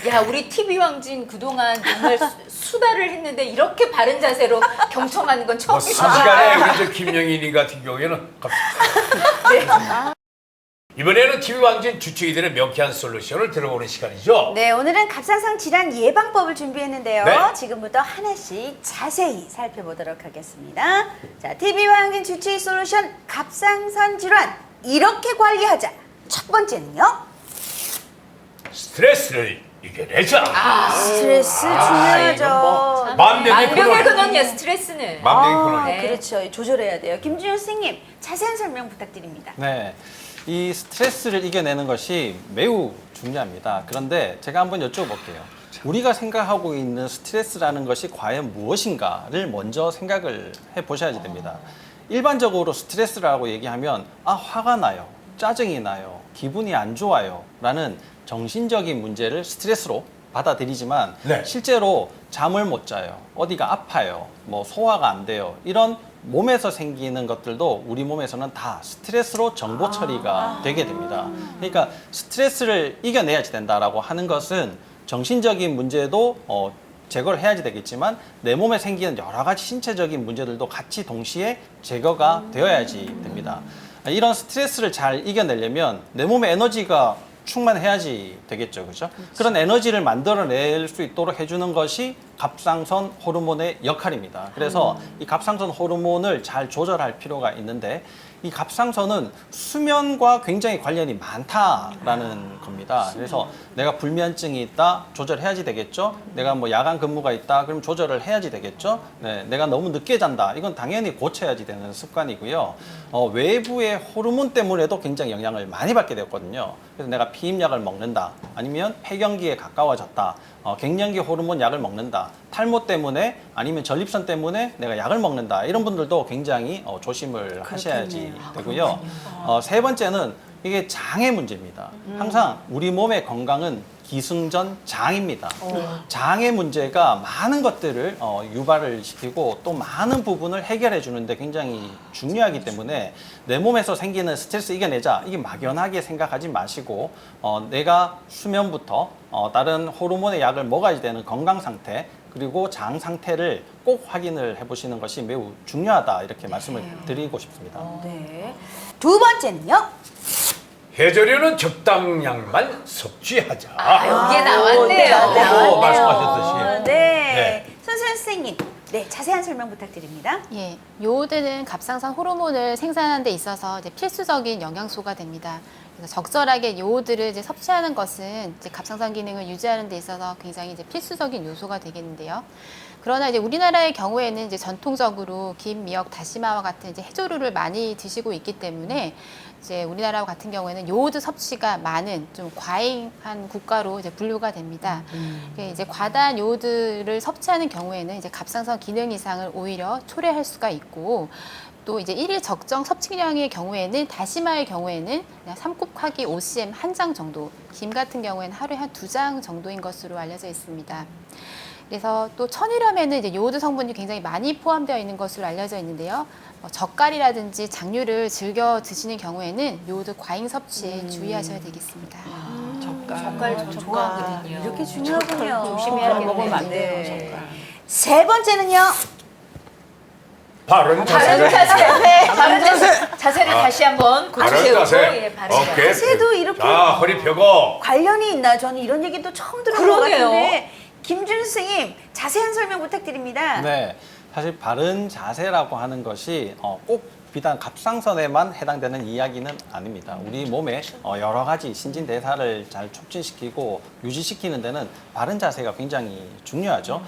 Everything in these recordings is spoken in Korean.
야, 우리 TV 왕진 그동안 정말 수다를 했는데 이렇게 바른 자세로 경청하는 건 뭐 처음이다. 순식간에 그래서 김영인이 같은 경우에는 네. 이번에는 TV 왕진 주치의들의 명쾌한 솔루션을 들어보는 시간이죠. 네, 오늘은 갑상선 질환 예방법을 준비했는데요. 네. 지금부터 하나씩 자세히 살펴보도록 하겠습니다. 자, TV와 항진 주치의 솔루션 갑상선 질환 이렇게 관리하자. 첫 번째는요. 스트레스를 이겨내자. 스트레스 이건 중요하죠. 뭐 만병의 만병의 근원. 근원이야, 스트레스는. 만병의 아, 근원. 네. 그렇죠. 조절해야 돼요. 김준현 선생님, 자세한 설명 부탁드립니다. 네. 이 스트레스를 이겨내는 것이 매우 중요합니다. 그런데 제가 한번 여쭤볼게요. 우리가 생각하고 있는 스트레스라는 것이 과연 무엇인가를 먼저 생각을 해 보셔야 됩니다. 일반적으로 스트레스라고 얘기하면 화가 나요. 짜증이 나요. 기분이 안 좋아요. 라는 정신적인 문제를 스트레스로 받아들이지만 네. 실제로 잠을 못 자요. 어디가 아파요. 뭐 소화가 안 돼요. 이런 몸에서 생기는 것들도 우리 몸에서는 다 스트레스로 정보 처리가 되게 됩니다. 그러니까 스트레스를 이겨내야지 된다라고 하는 것은 정신적인 문제도 제거를 해야지 되겠지만 내 몸에 생기는 여러 가지 신체적인 문제들도 같이 동시에 제거가 되어야지 됩니다. 이런 스트레스를 잘 이겨내려면 내 몸에 에너지가 충만해야지 되겠죠, 그죠? 그런 에너지를 만들어낼 수 있도록 해주는 것이 갑상선 호르몬의 역할입니다. 그래서 이 갑상선 호르몬을 잘 조절할 필요가 있는데 이 갑상선은 수면과 굉장히 관련이 많다라는 겁니다. 그래서 내가 불면증이 있다, 조절해야지 되겠죠? 내가 뭐 야간 근무가 있다, 그럼 조절을 해야지 되겠죠? 네, 내가 너무 늦게 잔다, 이건 당연히 고쳐야지 되는 습관이고요. 외부의 호르몬 때문에도 굉장히 영향을 많이 받게 되었거든요. 그래서 내가 피임약을 먹는다, 아니면 폐경기에 가까워졌다, 갱년기 호르몬 약을 먹는다, 탈모 때문에 아니면 전립선 때문에 내가 약을 먹는다, 이런 분들도 굉장히 조심을 하셔야지 되고요. 세 번째는 이게 장의 문제입니다. 항상 우리 몸의 건강은 기승전 장입니다. 장의 문제가 많은 것들을 유발을 시키고 또 많은 부분을 해결해 주는데 굉장히 중요하기 때문에 내 몸에서 생기는 스트레스 이겨내자, 이게 막연하게 생각하지 마시고 내가 수면부터 다른 호르몬의 약을 먹어야 되는 건강 상태, 그리고 장 상태를 꼭 확인을 해보시는 것이 매우 중요하다, 이렇게 말씀을 드리고 싶습니다. 네. 두 번째는요. 해저류는 적당량만 섭취하자. 여기에 나왔네요. 아까도 말씀하셨듯이. 네. 손수연 선생님, 네, 자세한 설명 부탁드립니다. 예, 요오드는 갑상선 호르몬을 생산하는 데 있어서 이제 필수적인 영양소가 됩니다. 그래서 적절하게 요오드를 이제 섭취하는 것은 이제 갑상선 기능을 유지하는 데 있어서 굉장히 이제 필수적인 요소가 되겠는데요. 그러나 이제 우리나라의 경우에는 이제 전통적으로 김, 미역, 다시마와 같은 이제 해조류를 많이 드시고 있기 때문에 이제 우리나라 같은 경우에는 요오드 섭취가 많은 좀 과잉한 국가로 이제 분류가 됩니다. 이제 과다한 요오드를 섭취하는 경우에는 이제 갑상선 기능 이상을 오히려 초래할 수가 있고, 또 이제 일일 적정 섭취량의 경우에는 다시마의 경우에는 그냥 3곱하기 5cm 한 장 정도, 김 같은 경우에는 하루에 한 2장 정도인 것으로 알려져 있습니다. 그래서 또 천일염에는 이제 요오드 성분이 굉장히 많이 포함되어 있는 것으로 알려져 있는데요. 젓갈이라든지 장류를 즐겨 드시는 경우에는 요오드 과잉 섭취에 주의하셔야 되겠습니다. 젓갈 저 좋아하거든요. 이렇게 중요하군요. 조심해야겠네요. 먹으면 안 돼요. 네. 젓갈. 세 번째는요. 바른 바른 자세. 바른 자세를 다시 한번 바른 고치세우고, 자세. 예, 바른 오케이. 자세. 자세도 이렇게 자, 허리 펴고. 관련이 있나요? 저는 이런 얘기도 처음 들은 것 그러네요. 같은데 김준 선생님, 자세한 설명 부탁드립니다. 네, 사실 바른 자세라고 하는 것이 꼭 비단 갑상선에만 해당되는 이야기는 아닙니다. 우리 몸에 여러 가지 신진대사를 잘 촉진시키고 유지시키는 데는 바른 자세가 굉장히 중요하죠.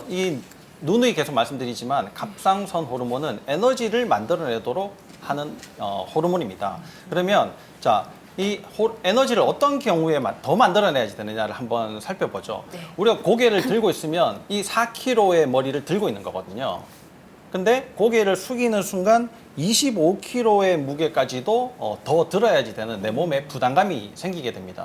이 누누이 계속 말씀드리지만 갑상선 호르몬은 에너지를 만들어내도록 하는 호르몬입니다. 그러면 이 에너지를 어떤 경우에 더 만들어내야지 되느냐를 한번 살펴보죠. 우리가 고개를 들고 있으면 이 4kg의 머리를 들고 있는 거거든요. 근데 고개를 숙이는 순간 25kg의 무게까지도 더 들어야지 되는 내 몸에 부담감이 생기게 됩니다.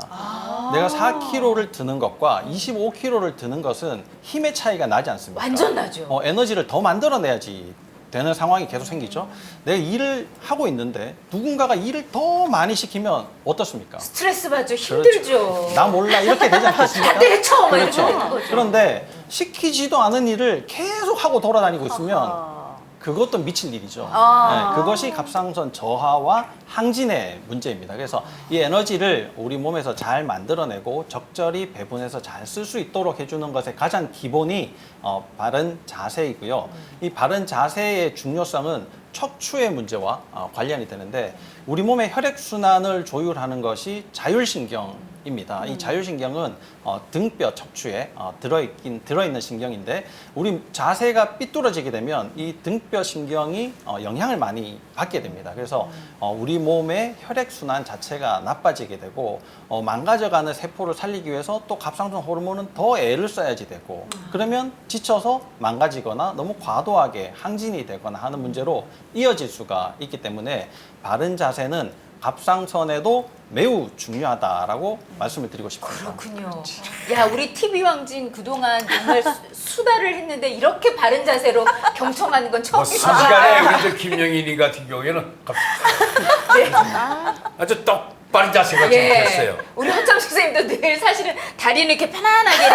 내가 4kg를 드는 것과 25kg를 드는 것은 힘의 차이가 나지 않습니다. 완전 나죠. 에너지를 더 만들어내야지 되는 상황이 계속 생기죠. 내가 일을 하고 있는데 누군가가 일을 더 많이 시키면 어떻습니까? 스트레스 받죠. 힘들죠. 나 몰라 이렇게 되지 않겠습니까? 네, 처음 그렇죠. 이러는 거죠. 그런데 시키지도 않은 일을 계속 하고 돌아다니고 있으면 그것도 미칠 일이죠. 네, 그것이 갑상선 저하와 항진의 문제입니다. 그래서 이 에너지를 우리 몸에서 잘 만들어내고 적절히 배분해서 잘 쓸 수 있도록 해주는 것의 가장 기본이 바른 자세이고요. 이 바른 자세의 중요성은 척추의 문제와 관련이 되는데 우리 몸의 혈액순환을 조율하는 것이 자율신경입니다. 이 자율신경은 등뼈 척추에 들어있는 신경인데 우리 자세가 삐뚤어지게 되면 이 등뼈 신경이 영향을 많이 받게 됩니다. 그래서 우리 몸의 혈액순환 자체가 나빠지게 되고 망가져가는 세포를 살리기 위해서 또 갑상선 호르몬은 더 애를 써야지 되고 그러면 지쳐서 망가지거나 너무 과도하게 항진이 되거나 하는 문제로 이어질 수가 있기 때문에 바른 자세는 갑상선에도 매우 중요하다라고 말씀을 드리고 싶습니다. 그렇군요. 야, 우리 TV 왕진 그동안 정말 수다를 했는데 이렇게 바른 자세로 경청하는 건 뭐 처음이다. 순식간에 그래서 김영인이 같은 경우에는 네. 아주 똑바른 자세가 예. 정했어요. 우리 현장 선생님도 늘 사실은 다리는 이렇게 편안하게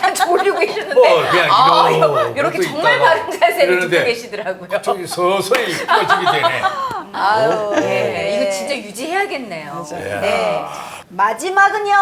이렇게 올리고 계시는데 뭐 그냥 이렇게 그것도 정말 있다가 바른 자세를 듣고 이러는데 계시더라고요. 저기 서서히 펴지게 되네. 아유, 예, 이거 진짜 유지해야겠네요. 네. 마지막은요.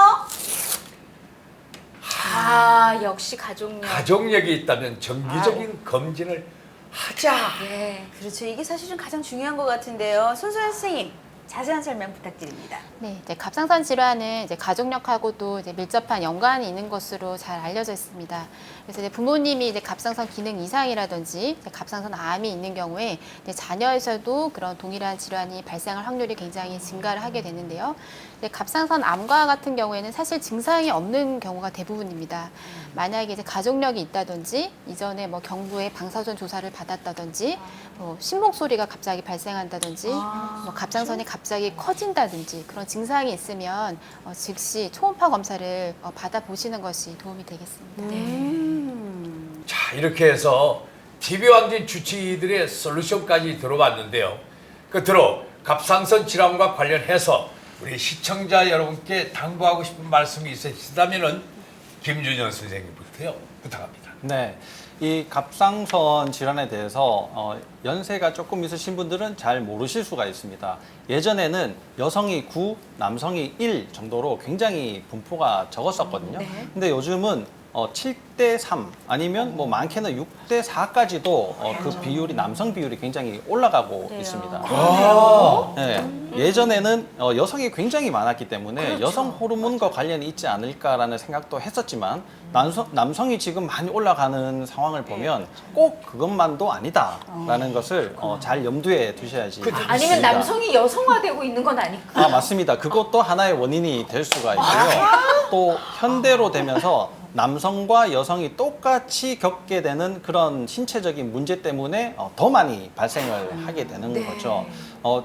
아, 역시 가족력. 가족력이 있다면 정기적인 검진을 하자. 예. 그렇죠. 이게 사실은 가장 중요한 것 같은데요. 손소연 선생님, 자세한 설명 부탁드립니다. 네, 이제 갑상선 질환은 이제 가족력하고도 이제 밀접한 연관이 있는 것으로 잘 알려져 있습니다. 그래서 이제 부모님이 이제 갑상선 기능 이상이라든지 이제 갑상선 암이 있는 경우에 이제 자녀에서도 그런 동일한 질환이 발생할 확률이 굉장히 증가를 하게 되는데요. 이제 갑상선 암과 같은 경우에는 사실 증상이 없는 경우가 대부분입니다. 만약에 이제 가족력이 있다든지 이전에 뭐 경부에 방사선 조사를 받았다든지 뭐 심목 소리가 갑자기 발생한다든지 뭐 갑상선이 갑자기 커진다든지 그런 증상이 있으면 즉시 초음파 검사를 받아보시는 것이 도움이 되겠습니다. 자, 이렇게 해서 TV 왕진 주치의들의 솔루션까지 들어봤는데요. 끝으로 갑상선 질환과 관련해서 우리 시청자 여러분께 당부하고 싶은 말씀이 있으시다면은 김준현 선생님부터요. 부탁합니다. 네, 이 갑상선 질환에 대해서 연세가 조금 있으신 분들은 잘 모르실 수가 있습니다. 예전에는 여성이 9, 남성이 1 정도로 굉장히 분포가 적었었거든요. 근데 요즘은 7대 3 아니면 뭐 많게는 6대 4까지도 그 비율이 남성 비율이 굉장히 올라가고 있습니다. 네, 예전에는 여성이 굉장히 많았기 때문에 여성 호르몬과 관련이 있지 않을까라는 생각도 했었지만 남성이 지금 많이 올라가는 상황을 보면 꼭 그것만도 아니다라는 것을 잘 염두에 두셔야지. 아니면 남성이 여성화되고 있는 건 아닐까? 맞습니다. 그것도 하나의 원인이 될 수가 있고요. 또 현대로 되면서 남성과 여성이 똑같이 겪게 되는 그런 신체적인 문제 때문에 더 많이 발생을 하게 되는 거죠.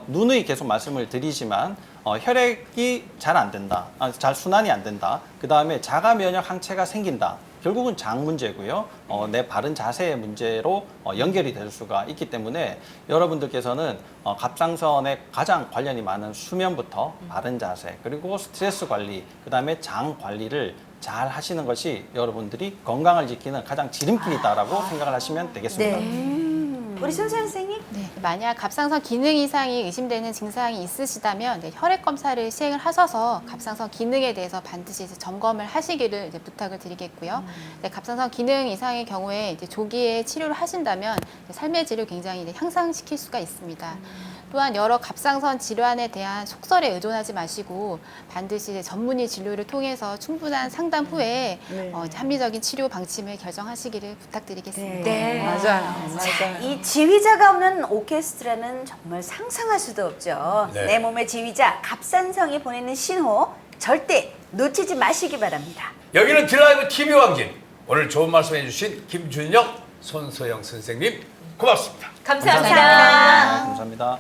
누누이 계속 말씀을 드리지만 혈액이 잘 안 된다, 잘 순환이 안 된다. 그 다음에 자가 면역 항체가 생긴다. 결국은 장 문제고요. 내 바른 자세의 문제로 연결이 될 수가 있기 때문에 여러분들께서는 갑상선에 가장 관련이 많은 수면부터 바른 자세, 그리고 스트레스 관리, 그 다음에 장 관리를 잘 하시는 것이 여러분들이 건강을 지키는 가장 지름길이다라고 생각을 하시면 되겠습니다. 우리 손소연 선생님. 네, 만약 갑상선 기능 이상이 의심되는 증상이 있으시다면 혈액 검사를 시행을 하셔서 갑상선 기능에 대해서 반드시 이제 점검을 하시기를 이제 부탁을 드리겠고요. 갑상선 기능 이상의 경우에 이제 조기에 치료를 하신다면 삶의 질을 굉장히 이제 향상시킬 수가 있습니다. 또한 여러 갑상선 질환에 대한 속설에 의존하지 마시고 반드시 이제 전문의 진료를 통해서 충분한 상담 후에 이제 합리적인 치료 방침을 결정하시기를 부탁드리겠습니다. 네. 맞아요. 이 지휘자가 없는 오케스트라는 정말 상상할 수도 없죠. 네. 내 몸의 지휘자 갑상선이 보내는 신호 절대 놓치지 마시기 바랍니다. 여기는 딜라이브 TV 왕진. 오늘 좋은 말씀 해주신 김준영, 손소영 선생님 고맙습니다. 감사합니다. 감사합니다. 감사합니다.